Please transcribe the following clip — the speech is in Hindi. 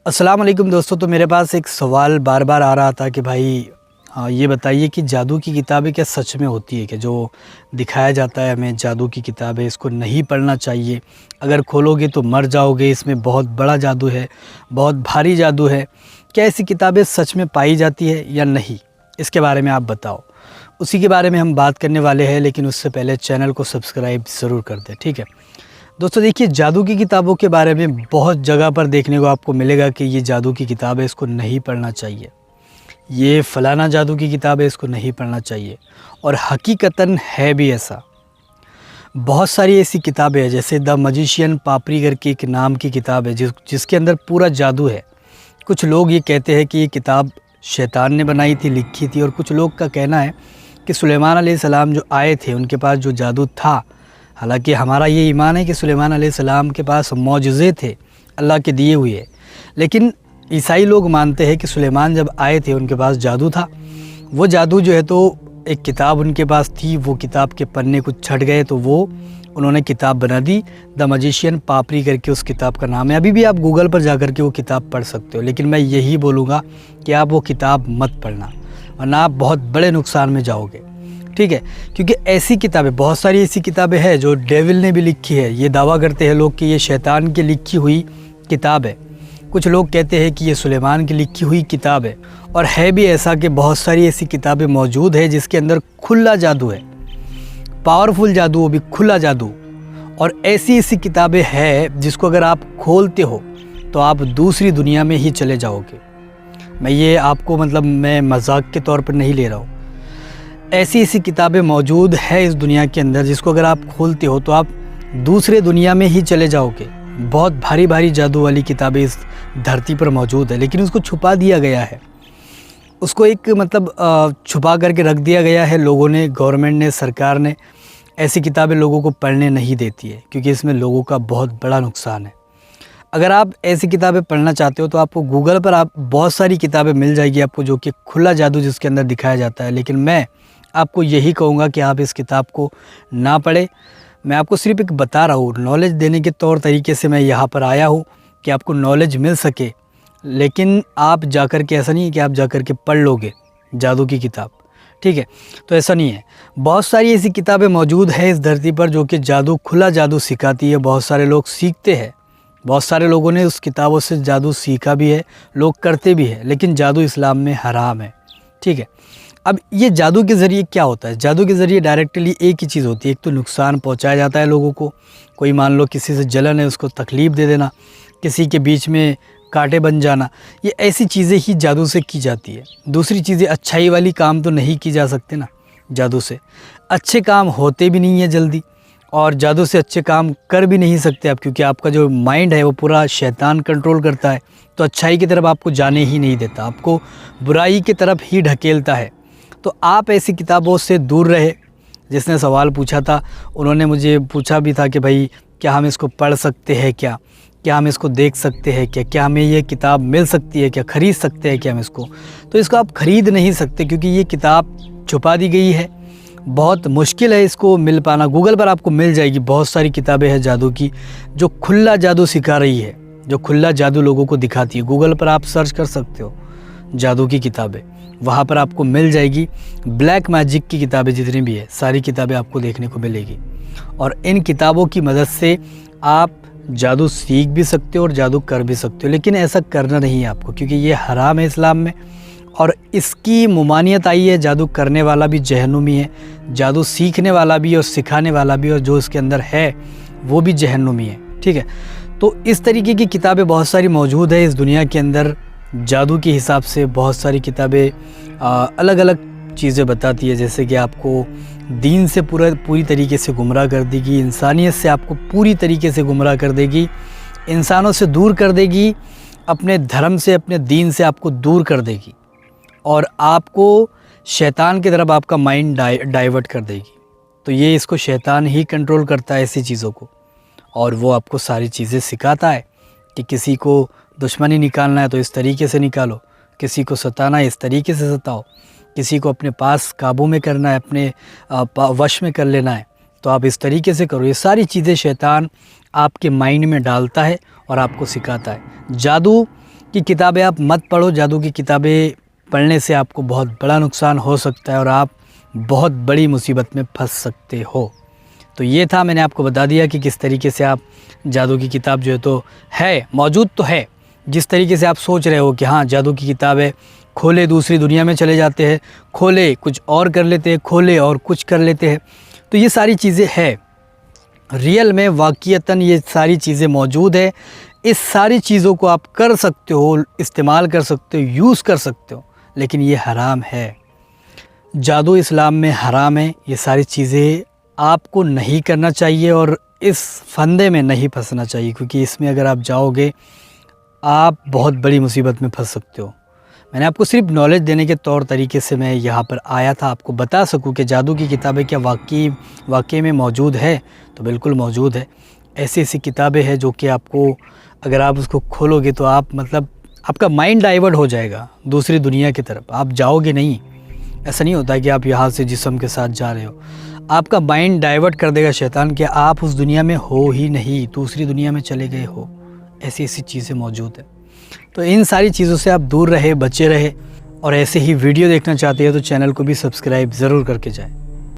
अस्सलाम वालेकुम दोस्तों। तो मेरे पास एक सवाल बार बार आ रहा था कि भाई ये बताइए कि जादू की किताबें क्या सच में होती है? कि जो दिखाया जाता है हमें जादू की किताबें, इसको नहीं पढ़ना चाहिए, अगर खोलोगे तो मर जाओगे, इसमें बहुत बड़ा जादू है, बहुत भारी जादू है। क्या ऐसी किताबें सच में पाई जाती है या नहीं? इसके बारे में आप बताओ। उसी के बारे में हम बात करने वाले हैं, लेकिन उससे पहले चैनल को सब्सक्राइब ज़रूर कर दें, ठीक है। दोस्तों देखिए, जादू की किताबों के बारे में बहुत जगह पर देखने को आपको मिलेगा कि ये जादू की किताब है, इसको नहीं पढ़ना चाहिए, ये फ़लाना जादू की किताब है, इसको नहीं पढ़ना चाहिए। और हकीकतन है भी ऐसा। बहुत सारी ऐसी किताबें हैं, जैसे द मैजिशियन पापरी करके एक नाम की किताब है जिसके अंदर पूरा जादू है। कुछ लोग ये कहते हैं कि ये किताब शैतान ने बनाई थी, लिखी थी, और कुछ लोग का कहना है कि सुलेमान अलैहिस्सलाम जो आए थे उनके पास जो जादू था। हालांकि हमारा ये ईमान है कि सुलेमान अलैहिस्सलाम के पास मौजज़े थे, अल्लाह के दिए हुए। लेकिन ईसाई लोग मानते हैं कि सुलेमान जब आए थे उनके पास जादू था। वो जादू जो है तो एक किताब उनके पास थी, वो किताब के पन्ने कुछ छट गए तो वो उन्होंने किताब बना दी। द मैजिशियन पापरी करके उस किताब का नाम है। अभी भी आप गूगल पर जा कर के वो किताब पढ़ सकते हो। लेकिन मैं यही बोलूँगा कि आप वो किताब मत पढ़ना, वरना आप बहुत बड़े नुकसान में जाओगे, ठीक है। क्योंकि ऐसी किताबें, बहुत सारी ऐसी किताबें हैं जो डेविल ने भी लिखी है। ये दावा करते हैं लोग कि ये शैतान की लिखी हुई किताब है। कुछ लोग कहते हैं कि ये सुलेमान की लिखी हुई किताब है। और है भी ऐसा कि बहुत सारी ऐसी किताबें मौजूद है जिसके अंदर खुला जादू है, पावरफुल जादू, वो भी खुला जादू। और ऐसी ऐसी किताबें हैं जिसको अगर आप खोलते हो तो आप दूसरी दुनिया में ही चले जाओगे। मैं ये आपको मैं मजाक के तौर पर नहीं ले रहा हूँ। ऐसी ऐसी किताबें मौजूद है इस दुनिया के अंदर जिसको अगर आप खोलते हो तो आप दूसरे दुनिया में ही चले जाओगे। बहुत भारी भारी जादू वाली किताबें इस धरती पर मौजूद है, लेकिन उसको छुपा दिया गया है। उसको एक छुपा करके रख दिया गया है लोगों ने, गवर्नमेंट ने, सरकार ने। ऐसी किताबें लोगों को पढ़ने नहीं देती है क्योंकि इसमें लोगों का बहुत बड़ा नुकसान है। अगर आप ऐसी किताबें पढ़ना चाहते हो तो आपको गूगल पर आप बहुत सारी किताबें मिल जाएगी आपको, जो कि खुला जादू जिसके अंदर दिखाया जाता है। लेकिन मैं आपको यही कहूँगा कि आप इस किताब को ना पढ़ें। मैं आपको सिर्फ एक बता रहा हूँ, नॉलेज देने के तौर तरीके से मैं यहाँ पर आया हूँ कि आपको नॉलेज मिल सके। लेकिन आप जाकर के, ऐसा नहीं है कि आप जाकर के पढ़ लोगे जादू की किताब, ठीक है। तो ऐसा नहीं है। बहुत सारी ऐसी किताबें मौजूद है इस धरती पर जो कि जादू, खुला जादू सिखाती है। बहुत सारे लोग सीखते हैं, बहुत सारे लोगों ने उस किताबों से जादू सीखा भी है, लोग करते भी है। लेकिन जादू इस्लाम में हराम है, ठीक है। अब ये जादू के ज़रिए क्या होता है? जादू के ज़रिए डायरेक्टली एक ही चीज़ होती है, एक तो नुकसान पहुंचाया जाता है लोगों को। कोई मान लो किसी से जलन है, उसको तकलीफ़ दे देना, किसी के बीच में कांटे बन जाना, ये ऐसी चीज़ें ही जादू से की जाती है। दूसरी चीज़ें, अच्छाई वाली काम तो नहीं की जा सकते ना जादू से। अच्छे काम होते भी नहीं है जल्दी, और जादू से अच्छे काम कर भी नहीं सकते आप, क्योंकि आपका जो माइंड है वो पूरा शैतान कंट्रोल करता है। तो अच्छाई की तरफ आपको जाने ही नहीं देता, आपको बुराई की तरफ ही ढकेलता है। तो आप ऐसी किताबों से दूर रहे। जिसने सवाल पूछा था उन्होंने मुझे पूछा भी था कि भाई क्या हम इसको पढ़ सकते हैं, क्या हम इसको देख सकते हैं, क्या हमें ये किताब मिल सकती है, क्या ख़रीद सकते हैं क्या हम इसको? तो इसको आप ख़रीद नहीं सकते क्योंकि ये किताब छुपा दी गई है। बहुत मुश्किल है इसको मिल पाना। गूगल पर आपको मिल जाएगी, बहुत सारी किताबें हैं जादू की जो खुला जादू सिखा रही है, जो खुला जादू लोगों को दिखाती है। गूगल पर आप सर्च कर सकते हो जादू की किताबें, वहाँ पर आपको मिल जाएगी। ब्लैक मैजिक की किताबें जितनी भी है, सारी किताबें आपको देखने को मिलेगी। और इन किताबों की मदद से आप जादू सीख भी सकते हो और जादू कर भी सकते हो। लेकिन ऐसा करना नहीं है आपको, क्योंकि ये हराम है इस्लाम में। और इसकी मुमानियत आई है, जादू करने वाला भी जहन्नुमी है, जादू सीखने वाला भी और सिखाने वाला भी, और जो इसके अंदर है वो भी जहन्नुमी है, ठीक है। तो इस तरीके की किताबें बहुत सारी मौजूद है इस दुनिया के अंदर। जादू के हिसाब से बहुत सारी किताबें अलग अलग चीज़ें बताती है, जैसे कि आपको दीन से पूरी तरीके से गुमराह कर देगी, इंसानियत से आपको पूरी तरीके से गुमराह कर देगी, इंसानों से दूर कर देगी, अपने धर्म से, अपने दीन से आपको दूर कर देगी, और आपको शैतान की तरफ आपका माइंड डाइवर्ट कर देगी। तो ये इसको शैतान ही कंट्रोल करता है ऐसी चीज़ों को, और वो आपको सारी चीज़ें सिखाता है कि किसी को दुश्मनी निकालना है तो इस तरीके से निकालो, किसी को सताना है इस तरीके से सताओ, किसी को अपने पास काबू में करना है, अपने वश में कर लेना है तो आप इस तरीके से करो। ये सारी चीज़ें शैतान आपके माइंड में डालता है और आपको सिखाता है। जादू कि किताबें आप मत पढ़ो। जादू की किताबें पढ़ने से आपको बहुत बड़ा नुकसान हो सकता है और आप बहुत बड़ी मुसीबत में फंस सकते हो। तो ये था, मैंने आपको बता दिया कि किस तरीके से आप जादू की किताब जो है तो है, मौजूद तो है। जिस तरीके से आप सोच रहे हो कि हाँ जादू की किताब है, खोले दूसरी दुनिया में चले जाते हैं, खोले कुछ और कर लेते हैं, खोले और कुछ कर लेते हैं, तो ये सारी चीज़ें है। रियल में वाक़ईतन ये सारी चीज़ें मौजूद है। इस सारी चीज़ों को आप कर सकते हो, इस्तेमाल कर सकते हो, यूज़ कर सकते हो, लेकिन ये हराम है। जादू इस्लाम में हराम है। ये सारी चीज़ें आपको नहीं करना चाहिए और इस फंदे में नहीं फंसना चाहिए, क्योंकि इसमें अगर आप जाओगे आप बहुत बड़ी मुसीबत में फंस सकते हो। मैंने आपको सिर्फ नॉलेज देने के तौर तरीके से मैं यहाँ पर आया था, आपको बता सकूँ कि जादू की किताबें क्या वाकई में मौजूद है, तो बिल्कुल मौजूद है। ऐसी ऐसी किताबें हैं जो कि आपको अगर आप उसको खोलोगे तो आप मतलब आपका माइंड डाइवर्ट हो जाएगा दूसरी दुनिया की तरफ, आप जाओगे नहीं। ऐसा नहीं होता कि आप यहाँ से जिस्म के साथ जा रहे हो, आपका माइंड डाइवर्ट कर देगा शैतान कि आप उस दुनिया में हो ही नहीं, दूसरी दुनिया में चले गए हो। ऐसी ऐसी चीज़ें मौजूद है। तो इन सारी चीज़ों से आप दूर रहे, बचे रहे, और ऐसे ही वीडियो देखना चाहते हैं तो चैनल को भी सब्सक्राइब ज़रूर करके जाएं।